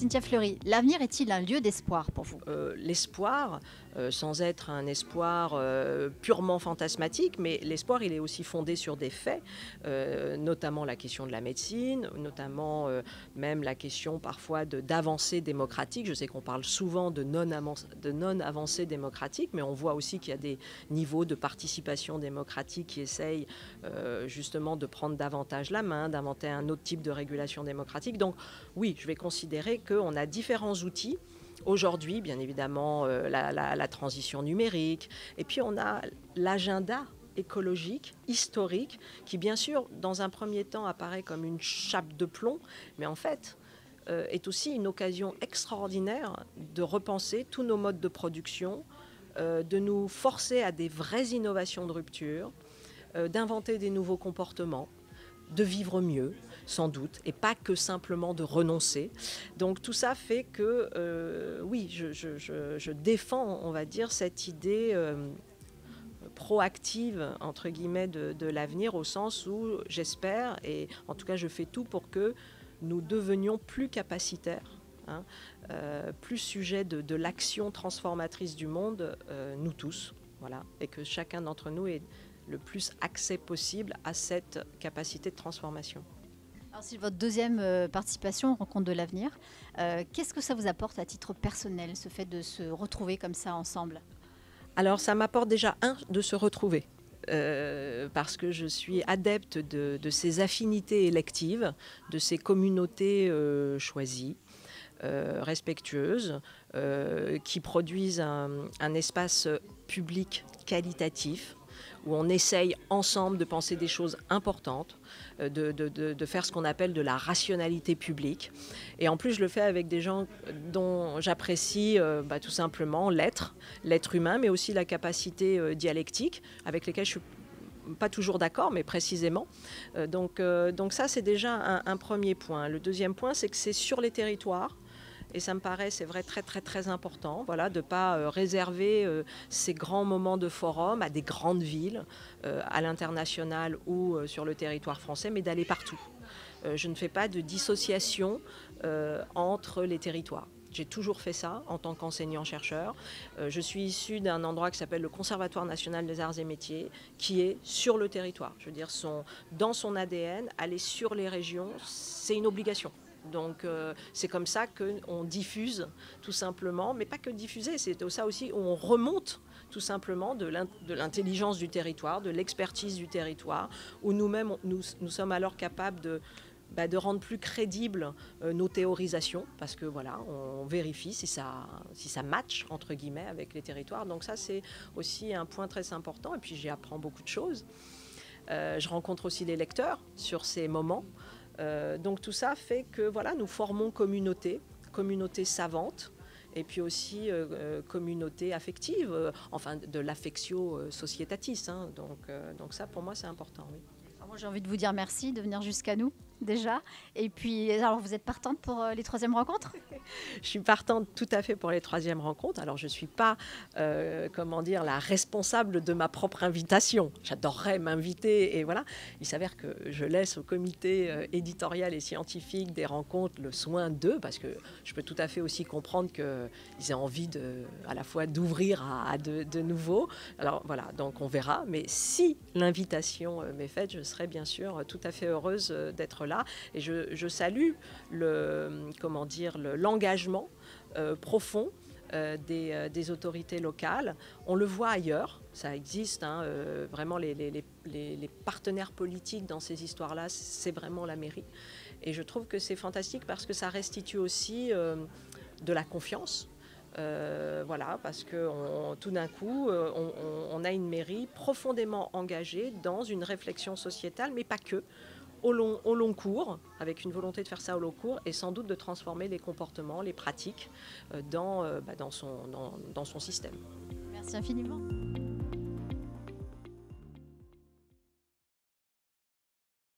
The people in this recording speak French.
Cynthia Fleury, l'avenir est-il un lieu d'espoir pour vous? L'espoir, sans être un espoir purement fantasmatique, mais l'espoir, il est aussi fondé sur des faits, notamment la question de la médecine, notamment même la question parfois d'avancées démocratiques. Je sais qu'on parle souvent de non-avancées démocratiques, mais on voit aussi qu'il y a des niveaux de participation démocratique qui essayent justement de prendre davantage la main, d'inventer un autre type de régulation démocratique. Donc oui, je vais considérer qu'on a différents outils. Aujourd'hui, bien évidemment, la transition numérique, et puis on a l'agenda écologique, historique, qui bien sûr, dans un premier temps, apparaît comme une chape de plomb, mais en fait, est aussi une occasion extraordinaire de repenser tous nos modes de production, de nous forcer à des vraies innovations de rupture, d'inventer des nouveaux comportements, de vivre mieux, sans doute, et pas que simplement de renoncer. Donc tout ça fait que, oui, je défends, on va dire, cette idée proactive, entre guillemets, de l'avenir, au sens où j'espère, et en tout cas je fais tout pour que nous devenions plus capacitaires, hein, plus sujets de l'action transformatrice du monde, nous tous, voilà, et que chacun d'entre nous ait le plus accès possible à cette capacité de transformation. Alors, c'est votre deuxième participation aux Rencontres de l'avenir. Qu'est-ce que ça vous apporte à titre personnel, ce fait de se retrouver comme ça ensemble? Alors ça m'apporte déjà, de se retrouver. Parce que je suis adepte de ces affinités électives, de ces communautés choisies, respectueuses, qui produisent un espace public qualitatif, où on essaye ensemble de penser des choses importantes, de faire ce qu'on appelle de la rationalité publique. Et en plus, je le fais avec des gens dont j'apprécie tout simplement l'être humain, mais aussi la capacité dialectique, avec lesquels je suis pas toujours d'accord, mais précisément. Donc ça, c'est déjà un premier point. Le deuxième point, c'est que c'est sur les territoires. Et ça me paraît, c'est vrai, très, très, très important, voilà, de ne pas réserver ces grands moments de forum à des grandes villes, à l'international ou sur le territoire français, mais d'aller partout. Je ne fais pas de dissociation entre les territoires. J'ai toujours fait ça en tant qu'enseignant-chercheur. Je suis issue d'un endroit qui s'appelle le Conservatoire national des arts et métiers, qui est sur le territoire. Je veux dire, dans son ADN, aller sur les régions, c'est une obligation. Donc c'est comme ça qu'on diffuse tout simplement, mais pas que diffuser, c'est ça aussi où on remonte tout simplement de l'intelligence du territoire, de l'expertise du territoire, où nous-mêmes, nous sommes alors capables de rendre plus crédibles nos théorisations, parce que voilà, on vérifie si ça match, entre guillemets, avec les territoires. Donc ça, c'est aussi un point très important, et puis j'y apprends beaucoup de choses. Je rencontre aussi les lecteurs sur ces moments. Donc tout ça fait que voilà, nous formons communauté savante, et puis aussi communauté affective, enfin de l'affectio societatis. Hein, donc ça, pour moi, c'est important. Oui. Alors, moi, j'ai envie de vous dire merci de venir jusqu'à nous, déjà. Et puis, alors, vous êtes partante pour les troisièmes rencontres? Je suis partante tout à fait pour les troisièmes rencontres. Alors, je ne suis pas, la responsable de ma propre invitation. J'adorerais m'inviter, et voilà. Il s'avère que je laisse au comité éditorial et scientifique des rencontres le soin d'eux, parce que je peux tout à fait aussi comprendre qu'ils aient envie à la fois d'ouvrir à de nouveaux. Alors, voilà, donc on verra. Mais si l'invitation m'est faite, je serai bien sûr tout à fait heureuse d'être là. Et je salue l'engagement profond des autorités locales. On le voit ailleurs, ça existe, hein, vraiment les partenaires politiques dans ces histoires-là, c'est vraiment la mairie. Et je trouve que c'est fantastique parce que ça restitue aussi de la confiance. Voilà, parce que tout d'un coup, on a une mairie profondément engagée dans une réflexion sociétale, mais pas que, au long cours, avec une volonté de faire ça au long cours, et sans doute de transformer les comportements, les pratiques dans son système. Merci infiniment.